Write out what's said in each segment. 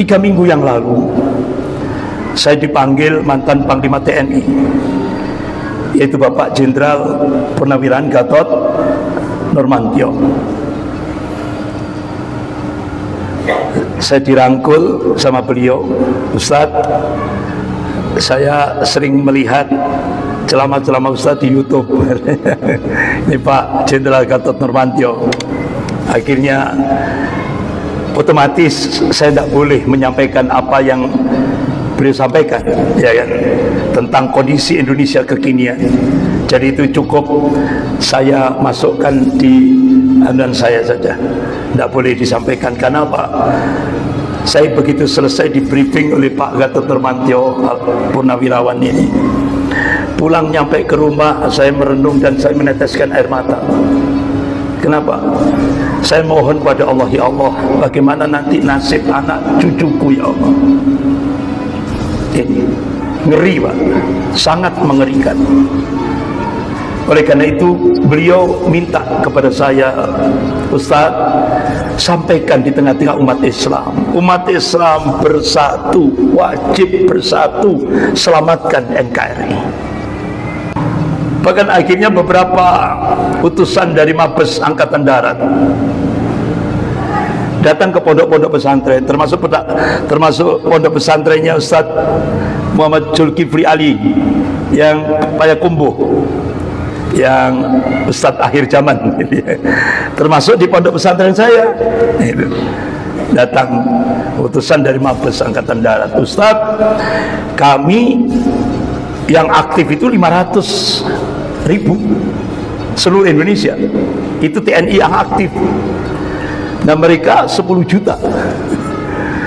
3 minggu yang lalu saya dipanggil mantan Panglima TNI, yaitu Bapak Jenderal Purnawirawan Gatot Nurmantio. Saya dirangkul sama beliau, Ustadz, saya sering melihat ceramah-ceramah Ustadz di YouTube. Ini Pak Jenderal Gatot Nurmantio. Akhirnya otomatis saya tidak boleh menyampaikan apa yang beliau sampaikan, ya kan, tentang kondisi Indonesia kekinian. Jadi itu cukup saya masukkan di anuan saya saja, tidak boleh disampaikan. Karena apa? Saya begitu selesai di briefing oleh Pak Gatot Nurmantio Purnawirawan ini, pulang nyampe ke rumah saya merenung dan saya meneteskan air mata. Kenapa? Saya mohon pada Allah, ya Allah, bagaimana nanti nasib anak cucuku, ya Allah. Ini ngeri, Pak, sangat mengerikan. Oleh karena itu beliau minta kepada saya, Ustaz, sampaikan di tengah-tengah umat Islam bersatu, wajib bersatu, selamatkan NKRI. Bahkan akhirnya beberapa utusan dari Mabes Angkatan Darat datang ke pondok-pondok pesantren, termasuk pondok pesantrennya Ustaz Muhammad Zulkifli Ali yang Payakumbuh, yang Ustaz akhir zaman, termasuk di pondok pesantren saya. Datang utusan dari Mabes Angkatan Darat, Ustaz, kami yang aktif itu 500.000 seluruh Indonesia, itu TNI yang aktif. Nah mereka 10 juta.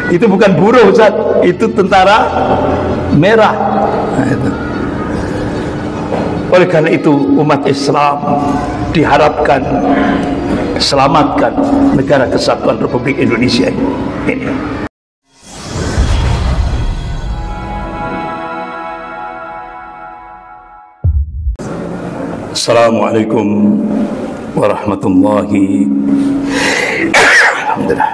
Itu bukan buruh, Ustaz, itu tentara merah. Nah, itu. Oleh karena itu umat Islam diharapkan selamatkan negara kesatuan Republik Indonesia ini. Assalamualaikum warahmatullahi alhamdulillah.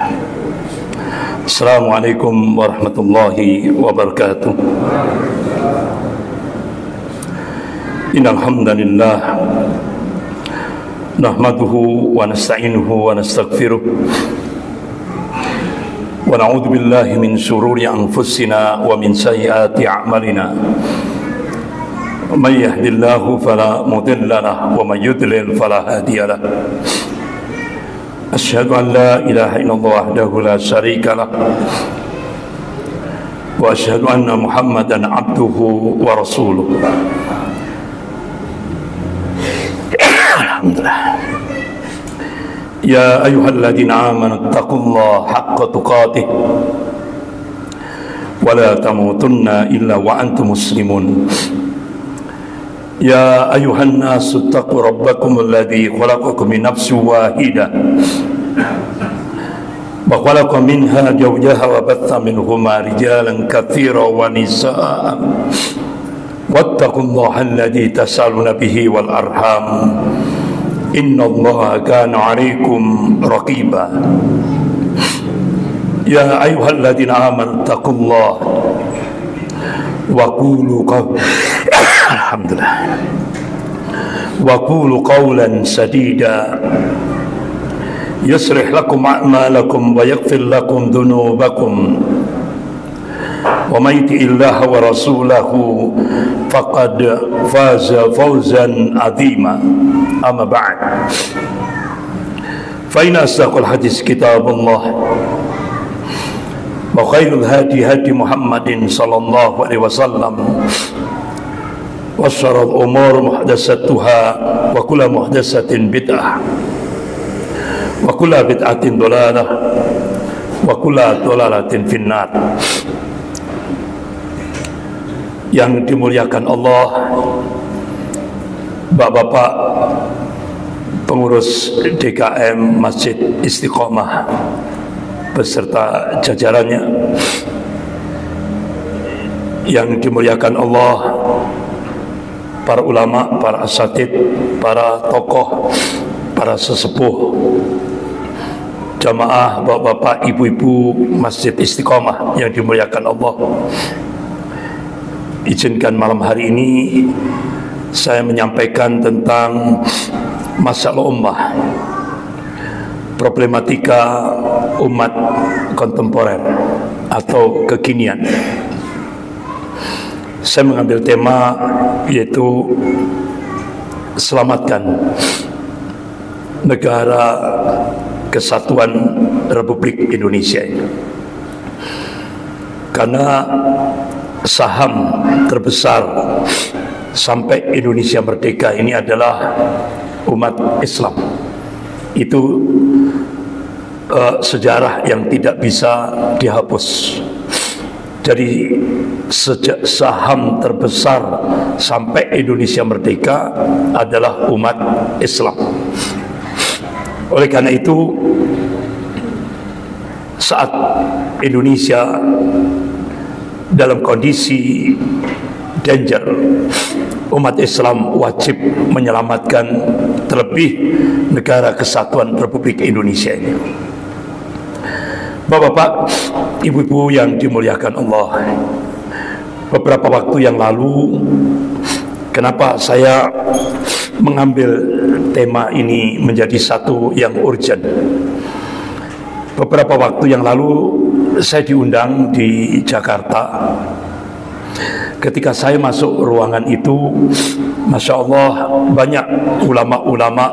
Assalamualaikum warahmatullahi wabarakatuh. Innal hamdalillah nahmaduhu wa nasta'inuhu wa nastaghfiruh wa na'udzu billahi min shururi anfusina wa min sayyiati a'malina. Man yahdihillahu fala mudilla lahu wa man yudlil fala hadiya lahu. Asyhadu an la ilaha illallah wahdahu la syarika lahu wa asyhadu anna Muhammadan abduhu wa rasuluh. Alhamdulillah. Ya ayyuhalladzina amanu taqullaha haqqa tuqatih wa la tamutunna illa wa antum muslimun. Ya ayuhan nasu taqu rabbakum alladhi khalaqakum min nafsin wahidah wa khalaqa minha zawjaha wa batha minhuma rijalan katsiran wa nisaa wattaqullaha alladhi tas'aluna bihi wal arham innallaha kana 'alaikum raqiba. Ya ayyuhalladzina amanu taqullaha wa qulu alhamdulillah wa qulu qawlan sadida yuslih lakum a'malakum wa yaghfir lakum dhunubakum wa may yuti'illaha wa rasulahu faqad faza fawzan 'azima. Amma ba'd, fa inna asdaqal hadits kitabullah wa khairul hadi hadi Muhammadin sallallahu alaihi wasallam wa syarrul umur muhdatsatuha wa kullu muhdatsatin bid'ah wa kullu bid'atin dhalalah wa kullu dhalalatin finnar. Yang dimuliakan Allah, Bapak-bapak pengurus DKM Masjid Istiqomah beserta jajarannya, yang dimuliakan Allah, para ulama, para asatid, para tokoh, para sesepuh, jamaah, bapak-bapak, ibu-ibu Masjid Istiqomah yang dimuliakan Allah. Izinkan malam hari ini saya menyampaikan tentang masalah ummah, problematika umat kontemporer atau kekinian. Saya mengambil tema yaitu selamatkan negara kesatuan Republik Indonesia ini. Karena saham terbesar sampai Indonesia merdeka ini adalah umat Islam. Itu sejarah yang tidak bisa dihapus. Jadi sejak saham terbesar sampai Indonesia merdeka adalah umat Islam. Oleh karena itu, saat Indonesia dalam kondisi danger, umat Islam wajib menyelamatkan, terlebih negara kesatuan Republik Indonesia ini. Bapak-bapak, ibu-ibu yang dimuliakan Allah, beberapa waktu yang lalu, kenapa saya mengambil tema ini menjadi satu yang urgent? Beberapa waktu yang lalu saya diundang di Jakarta. Ketika saya masuk ruangan itu, Masya Allah, banyak ulama-ulama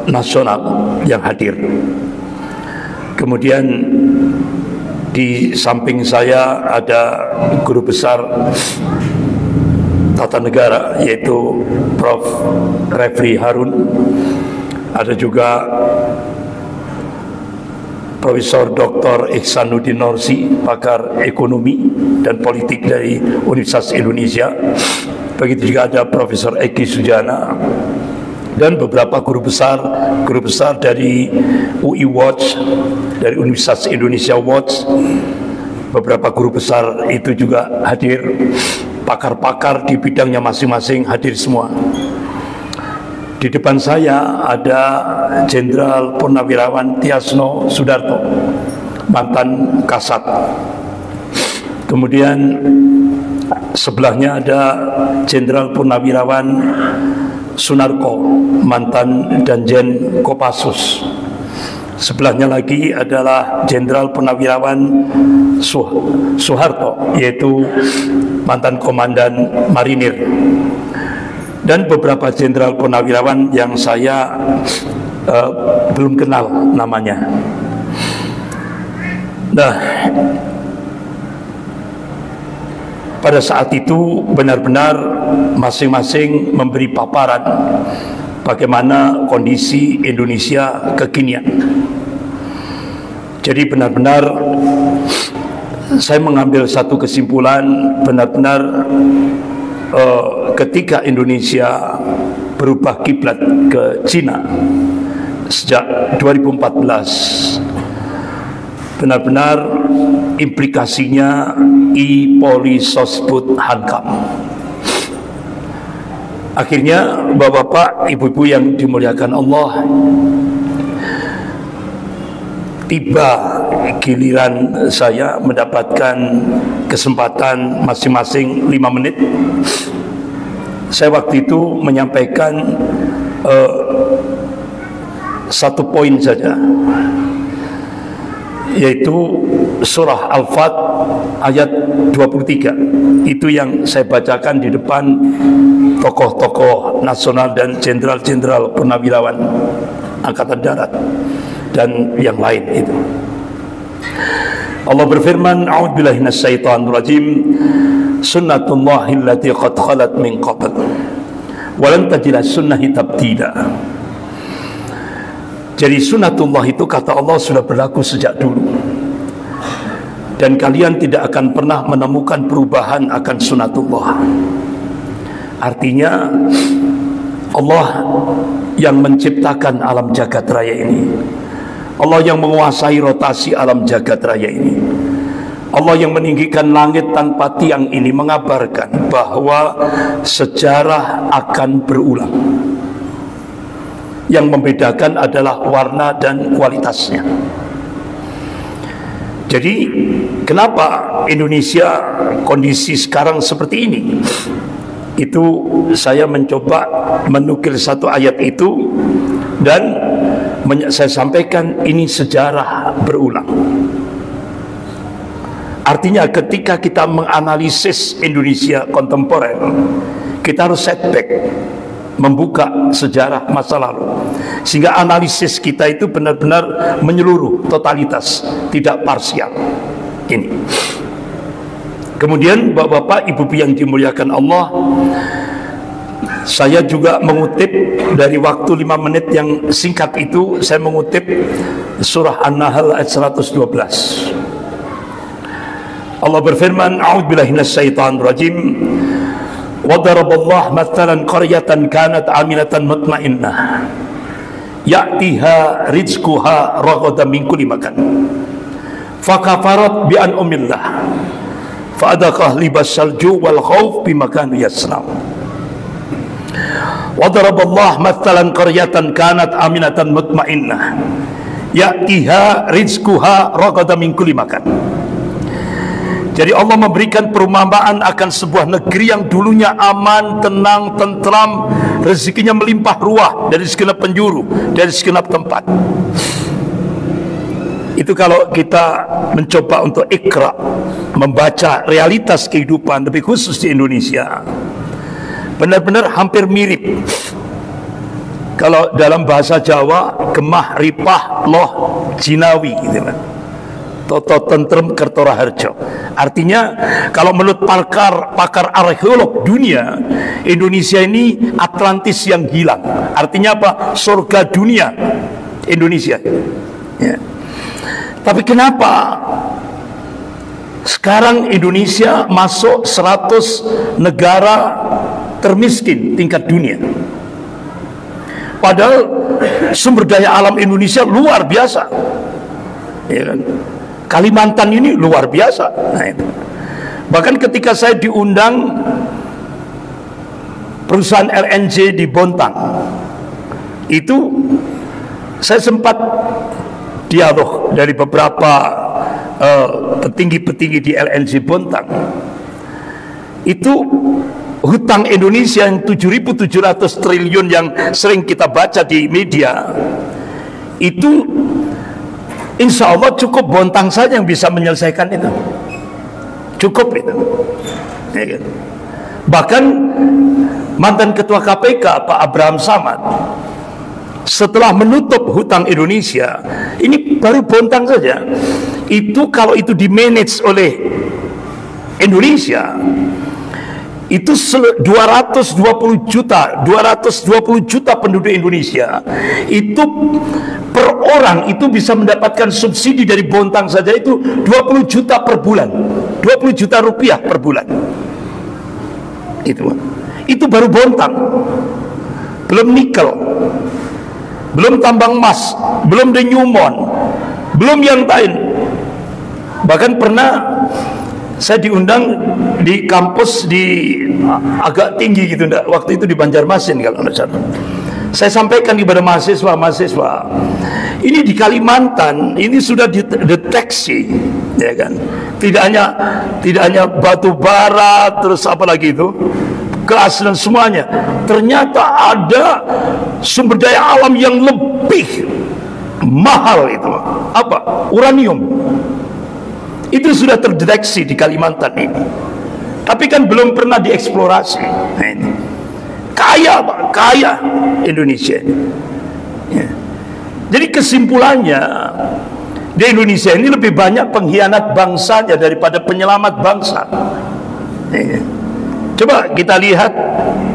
nasional yang hadir. Kemudian di samping saya ada guru besar tata negara, yaitu Prof. Refli Harun. Ada juga Profesor Dr. Ihsanuddin Nursi, pakar ekonomi dan politik dari Universitas Indonesia. Begitu juga ada Profesor Eki Sujana dan beberapa guru besar dari UI Watch, dari Universitas Indonesia Watch. Beberapa guru besar itu juga hadir, pakar-pakar di bidangnya masing-masing hadir semua. Di depan saya ada Jenderal Purnawirawan Tiasno Sudarto, mantan Kasat. Kemudian sebelahnya ada Jenderal Purnawirawan Sunarko, mantan Danjen Kopassus. Sebelahnya lagi adalah Jenderal Purnawirawan Soeharto, yaitu mantan Komandan Marinir. Dan beberapa jenderal purnawirawan yang saya belum kenal namanya. Nah, pada saat itu benar-benar masing-masing memberi paparan bagaimana kondisi Indonesia kekinian. Jadi benar-benar saya mengambil satu kesimpulan, benar-benar ketika Indonesia berubah kiblat ke Cina sejak 2014, benar-benar implikasinya I Polisosbud Hankam. Akhirnya bapak-bapak, ibu-ibu yang dimuliakan Allah, tiba giliran saya mendapatkan kesempatan masing-masing 5 menit. Saya waktu itu menyampaikan satu poin saja, yaitu surah Al-Fat ayat 23. Itu yang saya bacakan di depan tokoh-tokoh nasional dan jenderal-jenderal purnawirawan Angkatan Darat dan yang lain itu. Allah berfirman, a'udzubillahi minasyaitonir rajim, sunnatullahi allati qad khalat min qabl wa lan tajida sunnahi tabdila. Jadi sunnatullah itu kata Allah sudah berlaku sejak dulu, dan kalian tidak akan pernah menemukan perubahan akan sunnatullah. Artinya Allah yang menciptakan alam jagat raya ini, Allah yang menguasai rotasi alam jagat raya ini, Allah yang meninggikan langit tanpa tiang ini mengabarkan bahwa sejarah akan berulang. Yang membedakan adalah warna dan kualitasnya. Jadi kenapa Indonesia kondisi sekarang seperti ini? Itu saya mencoba menukil satu ayat itu, dan saya sampaikan ini sejarah berulang. Artinya ketika kita menganalisis Indonesia kontemporer, kita harus setback, membuka sejarah masa lalu, sehingga analisis kita itu benar-benar menyeluruh, totalitas, tidak parsial. Ini. Kemudian Bapak-bapak, Ibu-ibu yang dimuliakan Allah, saya juga mengutip dari waktu 5 menit yang singkat itu, saya mengutip surah An-Nahl ayat 112. Allah berfirman, A'udzubillahi minasyaitonir rajim. Wa daraballahu mathalan qaryatan kanat 'aminatan mutmainnah ya'tiha rizquha raghadan min kulli makan fakafarat bi an'amillah fa'adaqah libasal ju' wal khauf bima kanu yasna'un. Wa daraballahu mathalan qaryatan kanat 'aminatan mutmainnah ya'tiha rizquha raghadan min kulli makan. Jadi Allah memberikan perumpamaan akan sebuah negeri yang dulunya aman, tenang, tentram, rezekinya melimpah ruah dari segenap penjuru, dari segenap tempat. Itu kalau kita mencoba untuk ikra, membaca realitas kehidupan, lebih khusus di Indonesia, benar-benar hampir mirip. Kalau dalam bahasa Jawa, gemah ripah loh jinawi, gitu kan. Toto tentrem kertora harjo. Artinya kalau menurut pakar arkeolog dunia, Indonesia ini Atlantis yang hilang. Artinya apa? Surga dunia Indonesia. Ya. Tapi kenapa sekarang Indonesia masuk 100 negara termiskin tingkat dunia? Padahal sumber daya alam Indonesia luar biasa. Ya kan? Kalimantan ini luar biasa. Nah, itu. Bahkan ketika saya diundang perusahaan LNG di Bontang, itu saya sempat dialog dari beberapa petinggi-petinggi di LNG Bontang. Itu hutang Indonesia yang 7.700 triliun yang sering kita baca di media, itu insya Allah cukup Bontang saja yang bisa menyelesaikan itu. Cukup itu. Ya, kan? Bahkan mantan ketua KPK Pak Abraham Samad, setelah menutup hutang Indonesia, ini baru Bontang saja, itu kalau itu dimanage oleh Indonesia, itu 220 juta penduduk Indonesia, itu per orang itu bisa mendapatkan subsidi dari Bontang saja itu 20 juta per bulan, 20 juta rupiah per bulan. Itu baru Bontang, belum nikel, belum tambang emas, belum denyumon, belum yang lain. Bahkan pernah saya diundang di kampus di agak tinggi gitu, waktu itu di Banjarmasin kalau tidak salah. Saya sampaikan kepada mahasiswa, ini di Kalimantan ini sudah dideteksi, ya kan? Tidak hanya batu bara, terus apa lagi itu, gas dan semuanya. Ternyata ada sumber daya alam yang lebih mahal itu, apa? Uranium. Itu sudah terdeteksi di Kalimantan ini, tapi kan belum pernah dieksplorasi. Nah, ini kaya Pak, kaya Indonesia ini. Ya. Jadi kesimpulannya, di Indonesia ini lebih banyak pengkhianat bangsanya daripada penyelamat bangsa. Ya. Coba kita lihat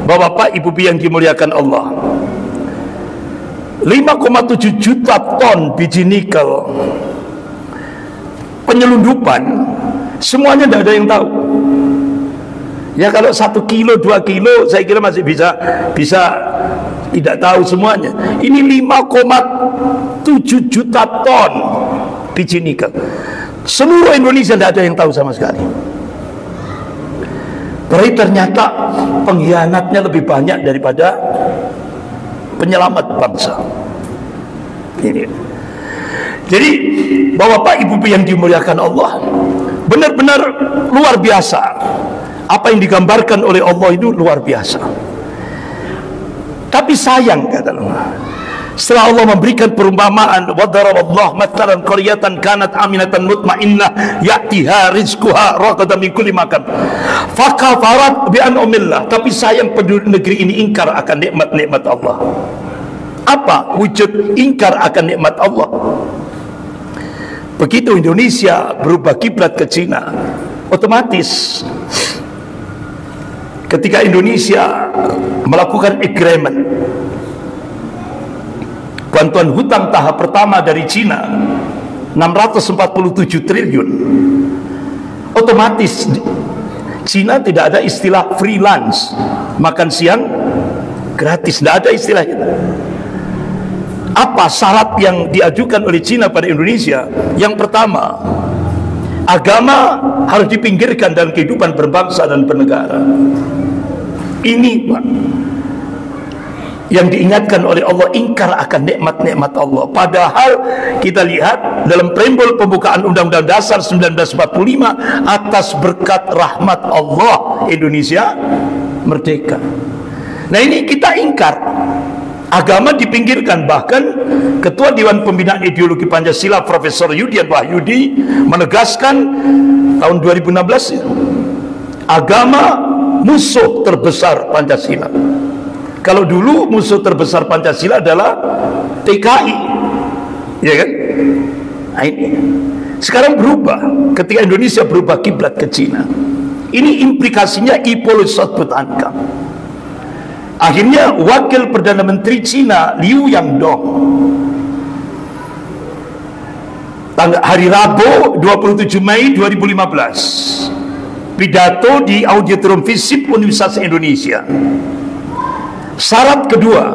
Bapak-bapak, Ibu-ibu yang dimuliakan Allah, 5,7 juta ton biji nikel penyelundupan, semuanya tidak ada yang tahu. Ya kalau 1 kilo 2 kilo saya kira masih bisa tidak tahu semuanya. Ini 5,7 juta ton biji nikel, seluruh Indonesia tidak ada yang tahu sama sekali. Berarti ternyata pengkhianatnya lebih banyak daripada penyelamat bangsa. Ini. Jadi, Bapak Ibu yang dimuliakan Allah, benar-benar luar biasa. Apa yang digambarkan oleh Allah itu luar biasa. Tapi sayang, kata Allah, setelah Allah memberikan perumpamaan, wa daraballahu mathalan qaryatan kanat aminatan mutmainnah ya'tiha rizquha ragadan min kulli makan fakafarat bi an'amillah. Tapi sayang, penduduk negeri ini ingkar akan nikmat-nikmat Allah. Apa wujud ingkar akan nikmat Allah? Begitu Indonesia berubah kiblat ke Cina, otomatis ketika Indonesia melakukan agreement bantuan hutang tahap pertama dari Cina 647 triliun, otomatis Cina tidak ada istilah freelance, makan siang gratis, tidak ada istilah itu. Apa syarat yang diajukan oleh Cina pada Indonesia? Yang pertama, agama harus dipinggirkan dalam kehidupan berbangsa dan bernegara. Ini Pak, yang diingatkan oleh Allah, ingkar akan nikmat-nikmat Allah. Padahal kita lihat dalam preambul pembukaan Undang-Undang Dasar 1945, atas berkat rahmat Allah Indonesia merdeka. Nah, ini kita ingkar, agama dipinggirkan. Bahkan Ketua Dewan Pembinaan Ideologi Pancasila Profesor Yudian Wahyudi menegaskan tahun 2016, agama musuh terbesar Pancasila. Kalau dulu musuh terbesar Pancasila adalah TKI, ya kan? Nah, ini sekarang berubah ketika Indonesia berubah kiblat ke Cina. Ini implikasinya Ipolosatbutanka. Akhirnya Wakil Perdana Menteri Cina Liu Yangdong hari Rabu 27 Mei 2015 pidato di Auditorium FISIP Universitas Indonesia. Syarat kedua,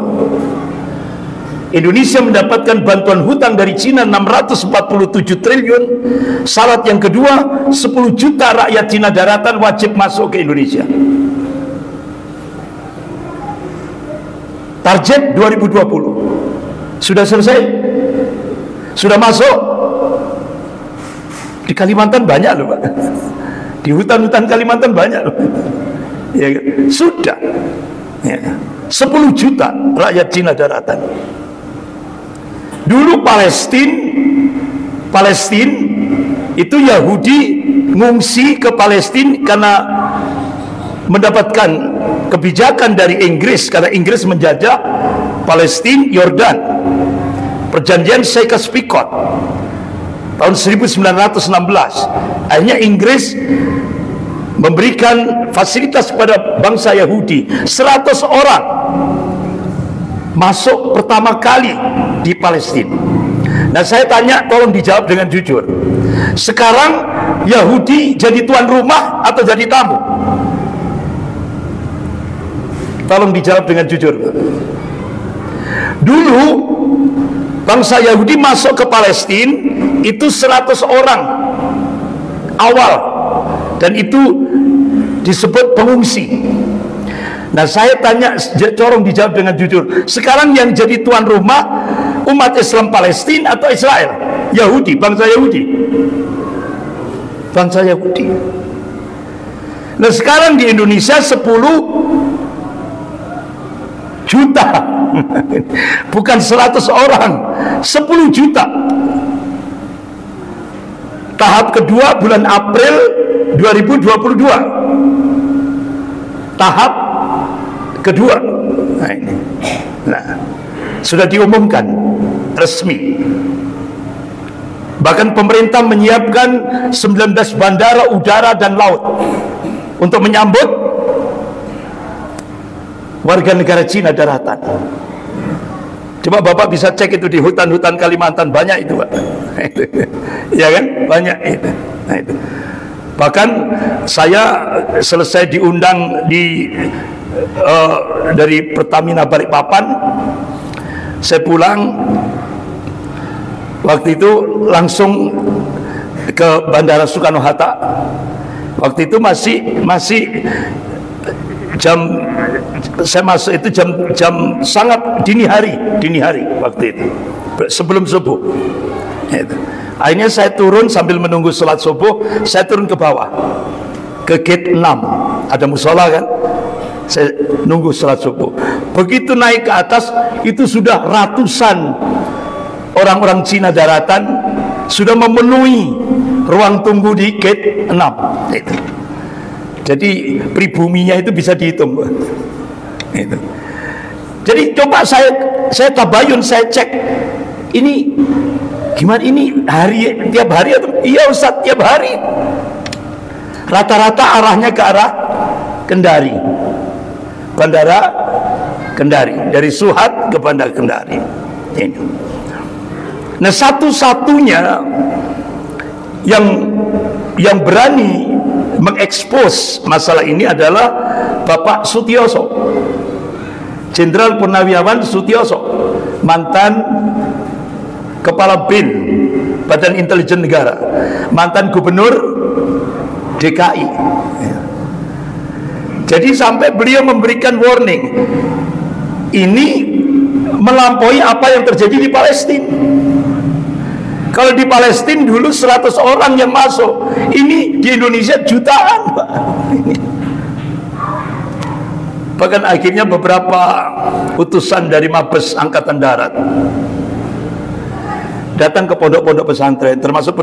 Indonesia mendapatkan bantuan hutang dari Cina 647 triliun. Syarat yang kedua, 10 juta rakyat Cina daratan wajib masuk ke Indonesia. Target 2020 sudah selesai, sudah masuk. Di Kalimantan banyak loh Pak, di hutan-hutan Kalimantan banyak loh, ya, sudah ya. 10 juta rakyat Cina daratan. Dulu Palestina itu Yahudi ngungsi ke Palestina karena mendapatkan kebijakan dari Inggris, karena Inggris menjajah Palestina, Yordan. Perjanjian Sykes-Picot tahun 1916. Akhirnya Inggris memberikan fasilitas kepada bangsa Yahudi. 100 orang masuk pertama kali di Palestina. Nah, saya tanya, tolong dijawab dengan jujur. Sekarang Yahudi jadi tuan rumah atau jadi tamu? Tolong dijawab dengan jujur. Dulu bangsa Yahudi masuk ke Palestina itu 100 orang awal, dan itu disebut pengungsi. Nah, saya tanya, tolong dijawab dengan jujur. Sekarang yang jadi tuan rumah umat Islam Palestina atau Israel? Yahudi, bangsa Yahudi. Bangsa Yahudi. Nah, sekarang di Indonesia 10 juta bukan 100 orang, 10 juta. Tahap kedua bulan April 2022, tahap kedua. Nah, ini. Nah, sudah diumumkan resmi. Bahkan pemerintah menyiapkan 19 bandara udara dan laut untuk menyambut warga negara Cina daratan. Coba Bapak bisa cek itu di hutan-hutan Kalimantan, banyak itu Pak. Ya kan, banyak itu. Nah, itu. Bahkan saya selesai diundang dari Pertamina Balikpapan, saya pulang waktu itu langsung ke Bandara Soekarno Hatta. Waktu itu masih saya masuk itu jam sangat dini hari waktu itu, sebelum subuh. Itu. Akhirnya saya turun sambil menunggu sholat subuh, saya turun ke bawah, ke gate 6, ada musola kan, saya nunggu sholat subuh. Begitu naik ke atas, itu sudah ratusan orang-orang Cina daratan sudah memenuhi ruang tunggu di gate 6 itu. Jadi pribuminya itu bisa dihitung itu. Jadi coba saya tabayun, saya cek ini gimana, ini tiap hari atau iya Ustaz, tiap hari. Rata-rata arahnya ke arah Kendari, Bandara Kendari, dari Suhat ke Bandara Kendari ini. Nah, satu-satunya yang berani mengekspos masalah ini adalah Bapak Sutioso, Jenderal Purnawirawan Sutioso, mantan Kepala BIN, Badan Intelijen Negara, mantan Gubernur DKI. Jadi sampai beliau memberikan warning, ini melampaui apa yang terjadi di Palestina. Kalau di Palestina dulu 100 orang yang masuk, ini di Indonesia jutaan, Pak. Bahkan akhirnya beberapa utusan dari Mabes Angkatan Darat datang ke pondok-pondok pesantren, termasuk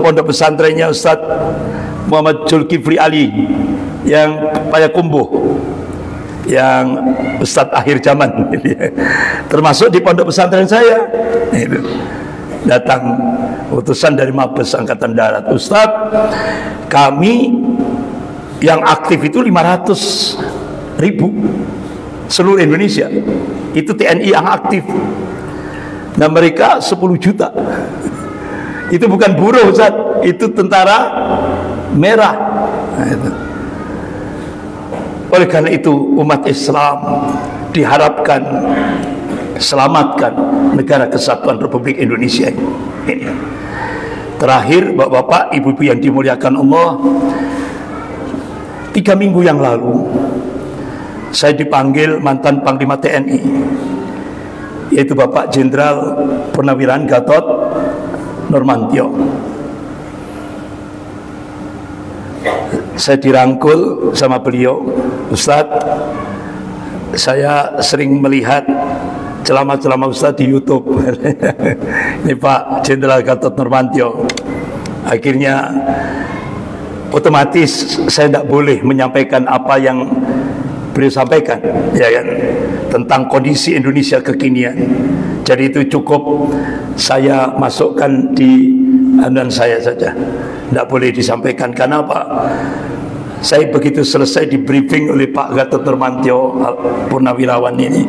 pondok pesantrennya Ustadz Muhammad Zulkifli Ali yang Payakumbuh, yang Ustadz akhir zaman, termasuk di pondok pesantren saya. Datang utusan dari Mabes Angkatan Darat, Ustadz, kami yang aktif itu 500.000 seluruh Indonesia, itu TNI yang aktif. Nah, mereka 10 juta. Itu bukan buruh, Ustadz, itu tentara merah. Nah, itu. Oleh karena itu umat Islam diharapkan selamatkan negara kesatuan Republik Indonesia ini. Terakhir, bapak-bapak, ibu-ibu yang dimuliakan Allah, 3 minggu yang lalu saya dipanggil mantan Panglima TNI, yaitu Bapak Jenderal Purnawirawan Gatot Nurmantio. Saya dirangkul sama beliau, Ustadz, saya sering melihat ceramah-ceramah Ustaz di YouTube. Ini Pak Jenderal Gatot Nurmantio. Akhirnya otomatis saya tidak boleh menyampaikan apa yang beliau sampaikan, ya kan, tentang kondisi Indonesia kekinian. Jadi itu cukup saya masukkan di anuan saya saja, tidak boleh disampaikan. Karena apa? Saya begitu selesai di briefing oleh Pak Gatot Nurmantio Purnawirawan ini,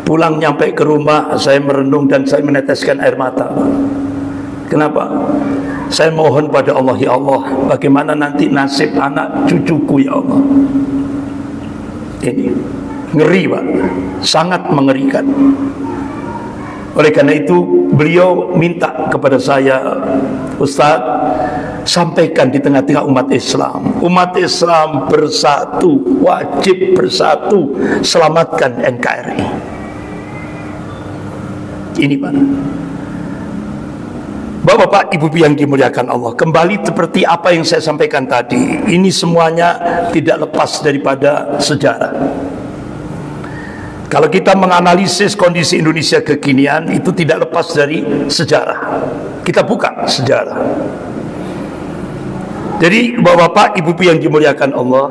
pulang nyampe ke rumah, saya merenung dan saya meneteskan air mata. Kenapa? Saya mohon pada Allah, ya Allah, bagaimana nanti nasib anak cucuku, ya Allah. Ini ngeri, Pak, sangat mengerikan. Oleh karena itu beliau minta kepada saya, Ustaz, sampaikan di tengah-tengah umat Islam. Umat Islam bersatu, wajib bersatu, selamatkan NKRI. Ini Pak. Bapak-bapak, ibu-ibu yang dimuliakan Allah, kembali seperti apa yang saya sampaikan tadi, ini semuanya tidak lepas daripada sejarah. Kalau kita menganalisis kondisi Indonesia kekinian, itu tidak lepas dari sejarah. Kita buka sejarah. Jadi bapak-bapak, ibu-ibu yang dimuliakan Allah,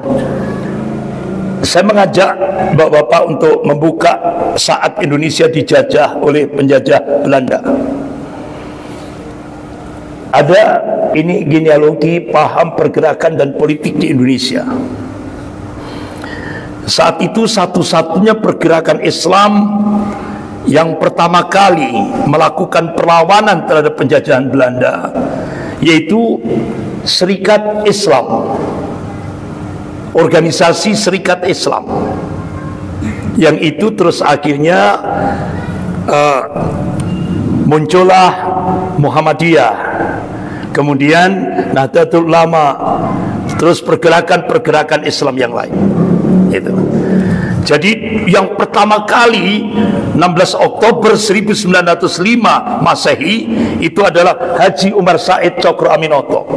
saya mengajak bapak-bapak untuk membuka saat Indonesia dijajah oleh penjajah Belanda. Ada ini genealogi paham pergerakan dan politik di Indonesia. Saat itu satu-satunya pergerakan Islam yang pertama kali melakukan perlawanan terhadap penjajahan Belanda, yaitu Serikat Islam, organisasi Serikat Islam, yang itu terus akhirnya muncullah Muhammadiyah, kemudian Nahdlatul Ulama, terus pergerakan-pergerakan Islam yang lain. Itu. Jadi yang pertama kali 16 Oktober 1905 Masehi itu adalah Haji Umar Said Cokro Aminoto.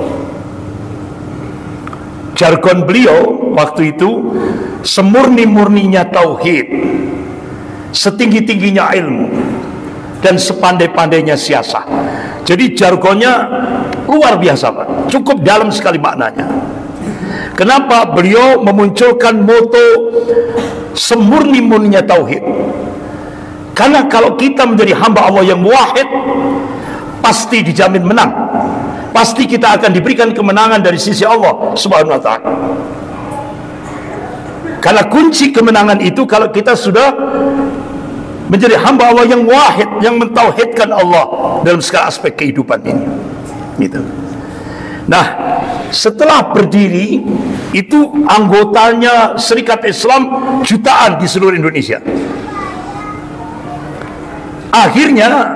Jargon beliau waktu itu semurni-murninya tauhid, setinggi-tingginya ilmu, dan sepandai-pandainya siasah. Jadi jargonnya luar biasa, Pak. Cukup dalam sekali maknanya. Kenapa beliau memunculkan moto semurni-murninya tauhid? Karena kalau kita menjadi hamba Allah yang wahid, pasti dijamin menang. Pasti kita akan diberikan kemenangan dari sisi Allah Subhanahu wa ta'ala. Karena kunci kemenangan itu kalau kita sudah menjadi hamba Allah yang wahid, yang mentauhidkan Allah dalam segala aspek kehidupan ini. Gitu. Nah, setelah berdiri itu anggotanya Serikat Islam jutaan di seluruh Indonesia. Akhirnya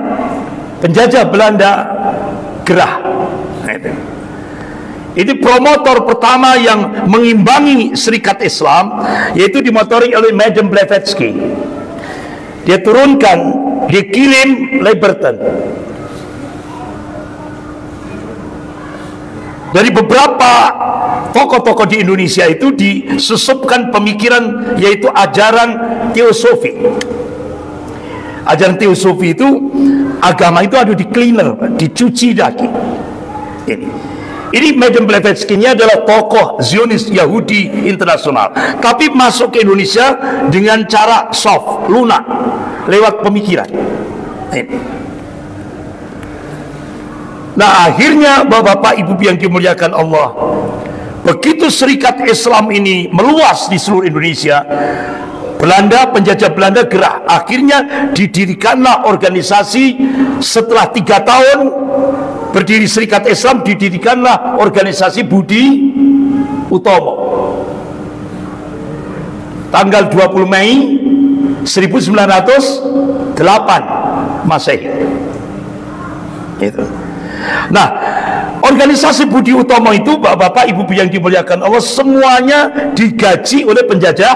penjajah Belanda gerah. Itu promotor pertama yang mengimbangi Serikat Islam, yaitu dimotori oleh Madame Blavatsky. Dia turunkan, dia kirim Liberton. Dari beberapa tokoh-tokoh di Indonesia itu disusupkan pemikiran, yaitu ajaran teosofi. Ajaran teosofi itu, agama itu ada di cleaner, dicuci lagi. Ini Madame Blavatsky ini adalah tokoh Zionis Yahudi internasional, tapi masuk ke Indonesia dengan cara soft, lunak, lewat pemikiran. Nah, akhirnya Bapak Ibu yang dimuliakan Allah, begitu Serikat Islam ini meluas di seluruh Indonesia, penjajah Belanda gerah. Akhirnya didirikanlah organisasi. Setelah 3 tahun berdiri Serikat Islam, didirikanlah organisasi Budi Utomo. Tanggal 20 Mei 1908 Masehi. Itu. Nah, organisasi Budi Utomo itu, Bapak Ibu yang dimuliakan Allah, semuanya digaji oleh penjajah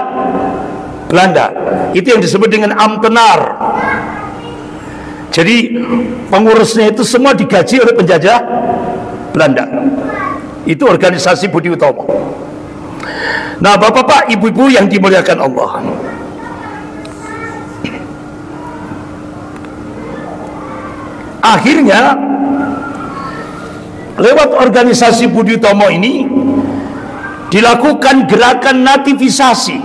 Belanda. Itu yang disebut dengan Amtenar. Jadi pengurusnya itu semua digaji oleh penjajah Belanda. Itu organisasi Budi Utomo. Nah, Bapak-bapak, Ibu-ibu yang dimuliakan Allah, akhirnya lewat organisasi Budi Utomo ini dilakukan gerakan nativisasi,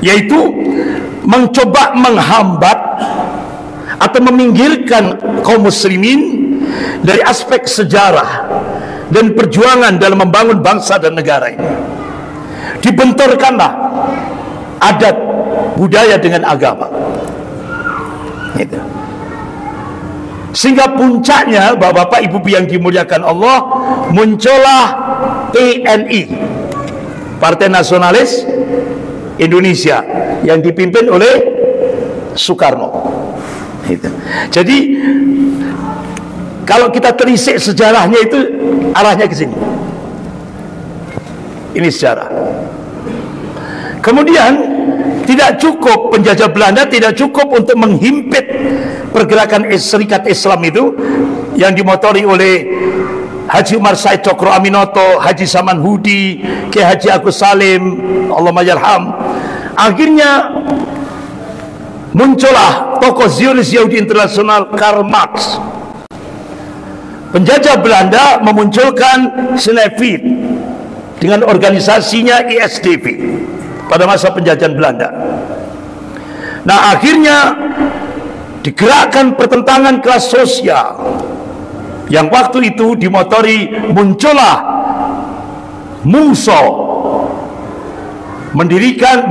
yaitu mencoba menghambat atau meminggirkan kaum muslimin dari aspek sejarah dan perjuangan dalam membangun bangsa dan negara ini. Dibenturkanlah adat budaya dengan agama. Gitu. Sehingga puncaknya, Bapak Ibu yang dimuliakan Allah, muncullah PNI, Partai Nasionalis Indonesia, yang dipimpin oleh Soekarno. Gitu. Jadi kalau kita telisik sejarahnya itu arahnya ke sini. Ini sejarah. Kemudian tidak cukup, penjajah Belanda tidak cukup untuk menghimpit pergerakan Serikat Islam itu yang dimotori oleh Haji Umar Said Cokro Aminoto, Haji Saman Hudi, Kiai Haji Agus Salim, Allahumma yarham. Akhirnya muncullah tokoh Zionis Yahudi internasional Karl Marx. Penjajah Belanda memunculkan Snevit dengan organisasinya ISDV pada masa penjajahan Belanda. Nah, akhirnya digerakkan pertentangan kelas sosial yang waktu itu dimotori muncullah Mungso, mendirikan,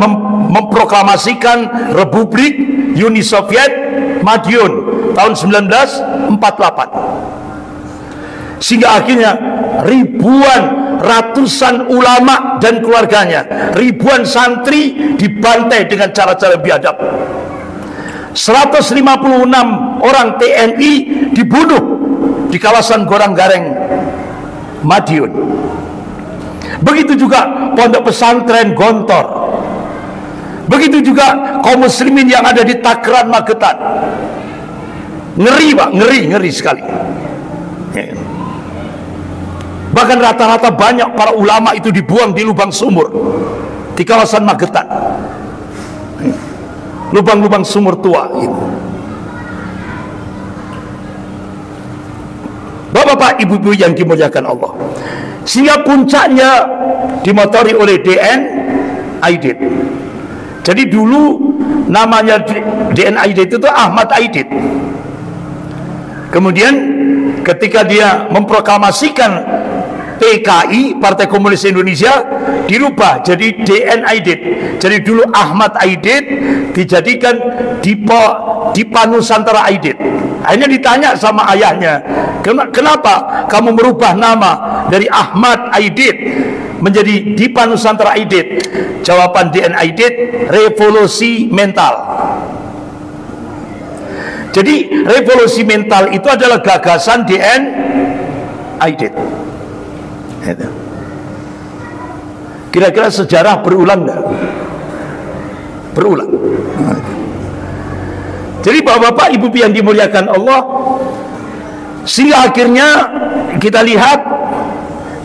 memproklamasikan Republik Uni Soviet Madiun tahun 1948, sehingga akhirnya ratusan ulama dan keluarganya, ribuan santri dibantai dengan cara-cara biadab. 156 orang TNI dibunuh di kawasan Gorang Gareng Madiun. Begitu juga pondok pesantren Gontor. Begitu juga kaum muslimin yang ada di Takran, Magetan. Ngeri Pak, ngeri sekali. Bahkan rata-rata banyak para ulama itu dibuang di lubang sumur di kawasan Magetan. Lubang-lubang sumur tua itu. Bapak-bapak, ibu-ibu yang dimuliakan Allah, sehingga puncaknya dimotori oleh DN Aidit. Jadi dulu namanya DN Aidit itu Ahmad Aidit. Kemudian ketika dia memproklamasikan PKI, Partai Komunis Indonesia, dirubah jadi DN Aidit. Jadi dulu Ahmad Aidit dijadikan Dipa Nusantara Aidit. Akhirnya ditanya sama ayahnya, kenapa kamu merubah nama dari Ahmad Aidit menjadi Dipa Nusantara Aidit? Jawaban DN Aidit, revolusi mental. Jadi revolusi mental itu adalah gagasan DN Aidit. Kira-kira sejarah berulang nggak? Berulang. Jadi bapak-bapak, ibu yang dimuliakan Allah, sehingga akhirnya kita lihat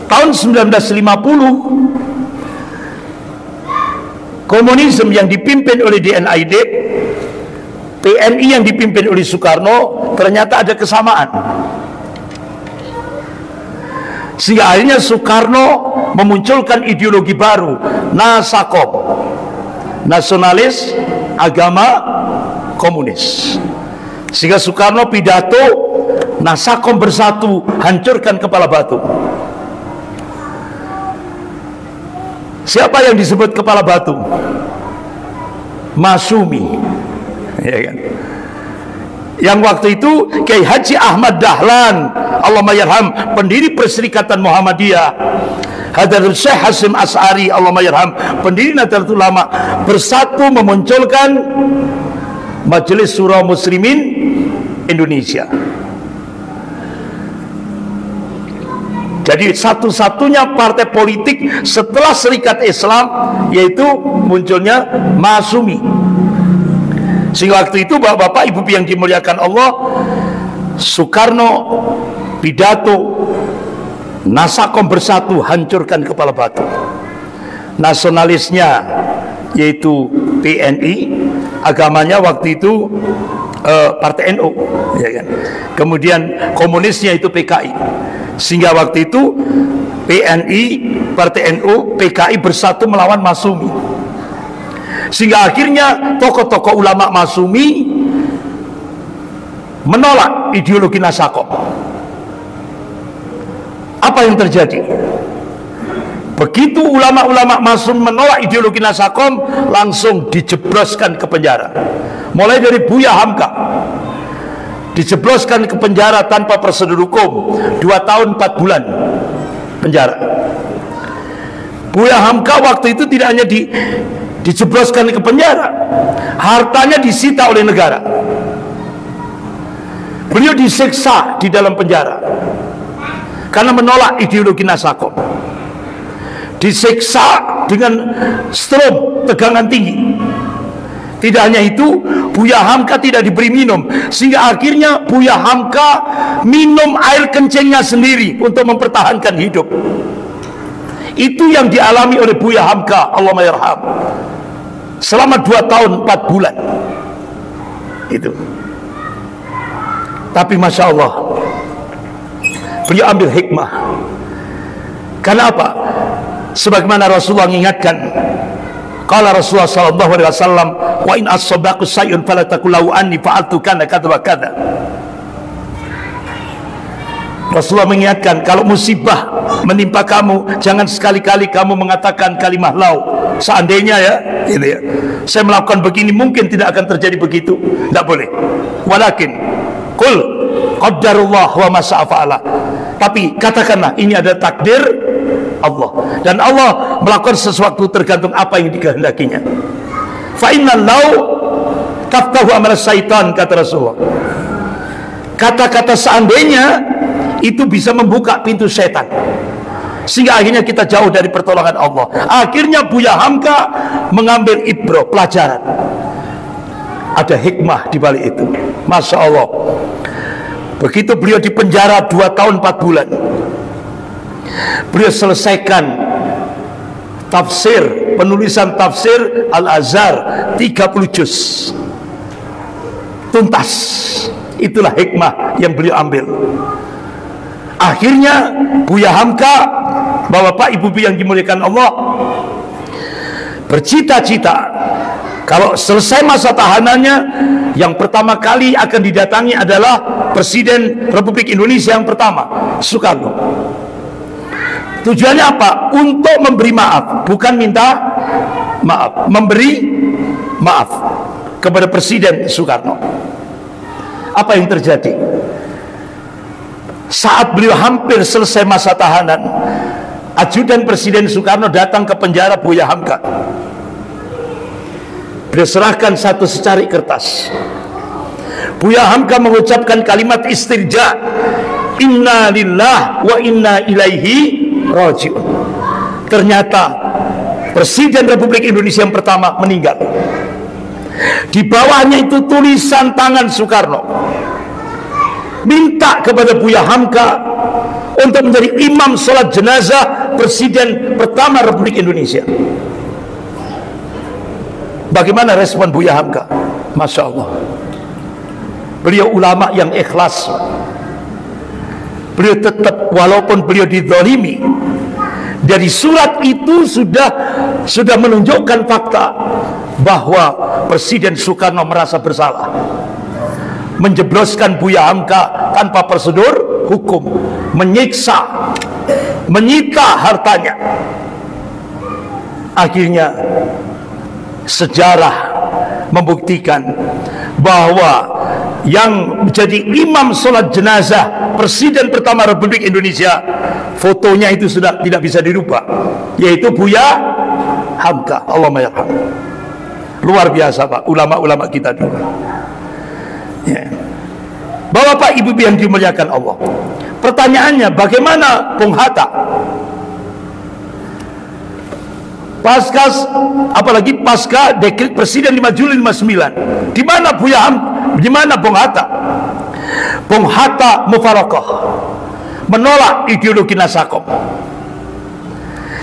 tahun 1950 komunisme yang dipimpin oleh DN Aidit, PNI yang dipimpin oleh Soekarno, ternyata ada kesamaan. Sehingga akhirnya Soekarno memunculkan ideologi baru, Nasakom, nasionalis agama komunis. Sehingga Soekarno pidato, Nasakom bersatu, hancurkan kepala batu. Siapa yang disebut kepala batu? Masyumi, ya kan? Yang waktu itu Kiai Haji Ahmad Dahlan, Allahummayarham, pendiri Perserikatan Muhammadiyah, Hadratul Syekh Hasyim Asy'ari, Allahummayarham, pendiri Nahdlatul Ulama, bersatu memunculkan Majelis Syura Muslimin Indonesia. Jadi satu-satunya partai politik setelah Serikat Islam, yaitu munculnya Masyumi. Sehingga waktu itu bapak-bapak, ibu yang dimuliakan Allah, Soekarno pidato, Nasakom bersatu, hancurkan kepala batu. Nasionalisnya yaitu PNI, agamanya waktu itu Partai NU, ya kan? Kemudian komunisnya itu PKI. Sehingga waktu itu PNI, Partai NU, PKI bersatu melawan Masyumi. Sehingga akhirnya tokoh-tokoh ulama Masyumi menolak ideologi Nasakom. Apa yang terjadi? Begitu ulama-ulama Masyumi menolak ideologi Nasakom, langsung dijebloskan ke penjara. Mulai dari Buya Hamka, dijebloskan ke penjara tanpa prosedur hukum, 2 tahun 4 bulan penjara. Buya Hamka waktu itu tidak hanya dijebloskan ke penjara, hartanya disita oleh negara. Beliau disiksa di dalam penjara karena menolak ideologi Nasakom. Disiksa dengan strom, tegangan tinggi. Tidak hanya itu, Buya Hamka tidak diberi minum, sehingga akhirnya Buya Hamka minum air kencingnya sendiri untuk mempertahankan hidup. Itu yang dialami oleh Buya Hamka, Allahummayarham, selama 2 tahun 4 bulan itu. Tapi Masya Allah, beliau ambil hikmah. Karena apa? Sebagaimana Rasulullah mengingatkan, qala Rasulullah sallallahu alaihi wasallam, wa in asabaqu syai'un fala taqul lahu anni fa'altu kana kadza wa kadza. Rasulullah mengingatkan, kalau musibah menimpa kamu, jangan sekali-kali kamu mengatakan kalimah lau, seandainya ya, gitu ya, saya melakukan begini, mungkin tidak akan terjadi begitu. Tidak boleh. Walakin qul qaddarullah wa ma syaa fa'ala. Tapi katakanlah ini ada takdir Allah, dan Allah melakukan sesuatu tergantung apa yang dikehendakinya. Fa innal lau taftahu amal syaitan, kata Rasulullah. Kata-kata seandainya itu bisa membuka pintu setan, sehingga akhirnya kita jauh dari pertolongan Allah. Akhirnya Buya Hamka mengambil ibrah, pelajaran. Ada hikmah di balik itu. Masya Allah. Begitu beliau di penjara 2 tahun 4 bulan, beliau selesaikan tafsir, penulisan tafsir Al-Azhar 30 juz tuntas. Itulah hikmah yang beliau ambil. Akhirnya Buya Hamka, Bapak Ibu yang dimuliakan Allah, bercita-cita kalau selesai masa tahanannya, yang pertama kali akan didatangi adalah Presiden Republik Indonesia yang pertama, Soekarno. Tujuannya apa? Untuk memberi maaf, bukan minta maaf, memberi maaf kepada Presiden Soekarno. Apa yang terjadi? Saat beliau hampir selesai masa tahanan, ajudan Presiden Soekarno datang ke penjara Buya Hamka. Beliau serahkan satu secari kertas. Buya Hamka mengucapkan kalimat istirja, inna lillah wa inna ilaihi raji'un. Ternyata Presiden Republik Indonesia yang pertama meninggal. Di bawahnya itu tulisan tangan Soekarno, minta kepada Buya Hamka untuk menjadi imam sholat jenazah Presiden pertama Republik Indonesia. Bagaimana respon Buya Hamka? Masya Allah. Beliau ulama yang ikhlas. Beliau tetap, walaupun beliau dizalimi, dari surat itu sudah menunjukkan fakta bahwa Presiden Soekarno merasa bersalah, menjebloskan Buya Hamka tanpa prosedur hukum, menyiksa, menyita hartanya. Akhirnya sejarah membuktikan bahwa yang menjadi imam sholat jenazah Presiden pertama Republik Indonesia, fotonya itu sudah tidak bisa dirubah, yaitu Buya Hamka. Allahumma yarham. Luar biasa Pak, ulama-ulama kita dulu ya. Bapak Ibu yang dimuliakan Allah, pertanyaannya bagaimana Bung Hatta? Apalagi pasca dekret Presiden 5 Juli 59, di mana Buya Hamka, di mana Bung Hatta? Bung Hatta mufarakah, menolak ideologi Nasakom,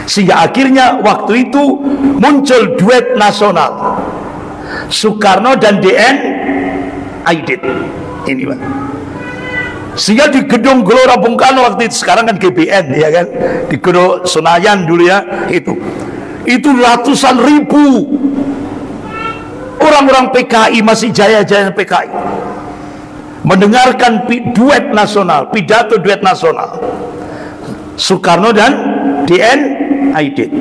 sehingga akhirnya waktu itu muncul duet nasional Soekarno dan DN Aidit. Ini Pak, sehingga di gedung Gelora Bung Karno waktu itu, sekarang kan GBN ya kan, di gedung Senayan dulu ya, itu ratusan ribu orang-orang PKI, masih jaya-jaya PKI, mendengarkan duet nasional, pidato duet nasional Soekarno dan DN Aidit.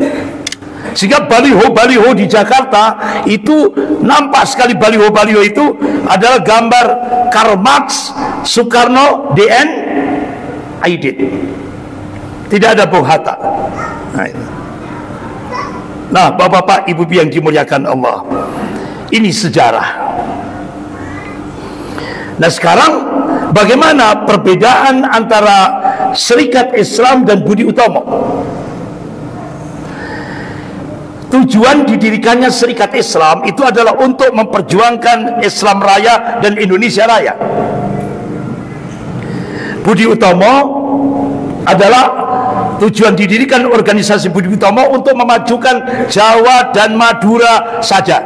Sehingga baliho-baliho di Jakarta itu nampak sekali, baliho-baliho itu adalah gambar Karl Marx, Soekarno, DN Aidit. Tidak ada Bung Hatta. Nah, Bapak-bapak, Ibu yang dimuliakan Allah, ini sejarah. Nah, sekarang bagaimana perbedaan antara Serikat Islam dan Budi Utomo? Tujuan didirikannya Serikat Islam itu adalah untuk memperjuangkan Islam Raya dan Indonesia Raya. Budi Utomo adalah tujuan didirikan organisasi Budi Utomo untuk memajukan Jawa dan Madura saja,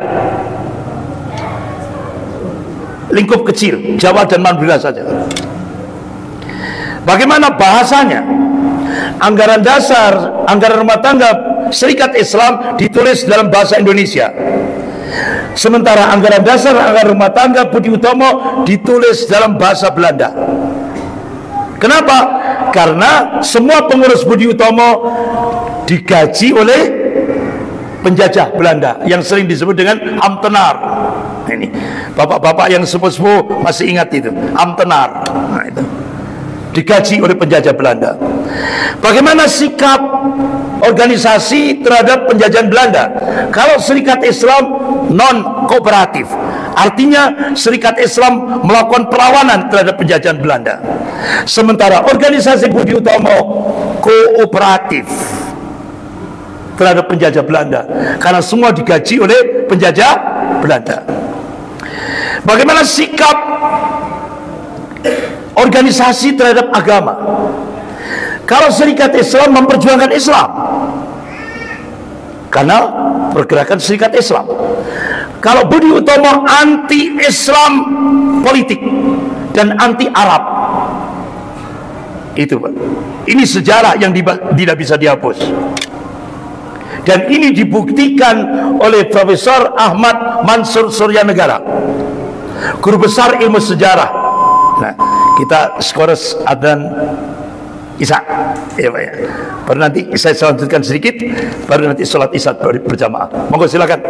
lingkup kecil Jawa dan Madura saja. Bagaimana bahasanya? Anggaran dasar, anggaran rumah tangga Serikat Islam ditulis dalam bahasa Indonesia, sementara anggaran dasar, anggaran rumah tangga Budi Utomo ditulis dalam bahasa Belanda. Kenapa? Karena semua pengurus Budi Utomo digaji oleh penjajah Belanda yang sering disebut dengan Ambtenaar. Ini bapak-bapak yang sepuh-sepuh masih ingat itu, Ambtenaar. Nah, itu digaji oleh penjajah Belanda. Bagaimana sikap organisasi terhadap penjajahan Belanda. Kalau Serikat Islam non kooperatif, artinya Serikat Islam melakukan perlawanan terhadap penjajahan Belanda. Sementara organisasi Budi Utomo kooperatif terhadap penjajah Belanda, karena semua digaji oleh penjajah Belanda. Bagaimana sikap organisasi terhadap agama? Kalau Serikat Islam memperjuangkan Islam karena pergerakan Serikat Islam. Kalau Budi Utomo anti-Islam politik dan anti-Arab, itu Pak. Ini sejarah yang tidak bisa dihapus. Dan ini dibuktikan oleh Profesor Ahmad Mansur Suryanegara, guru besar ilmu sejarah. Nah, kita skores adzan Isya, ya Pak ya. Baru nanti saya lanjutkan sedikit, baru nanti sholat Isya berjamaah. Monggo silakan.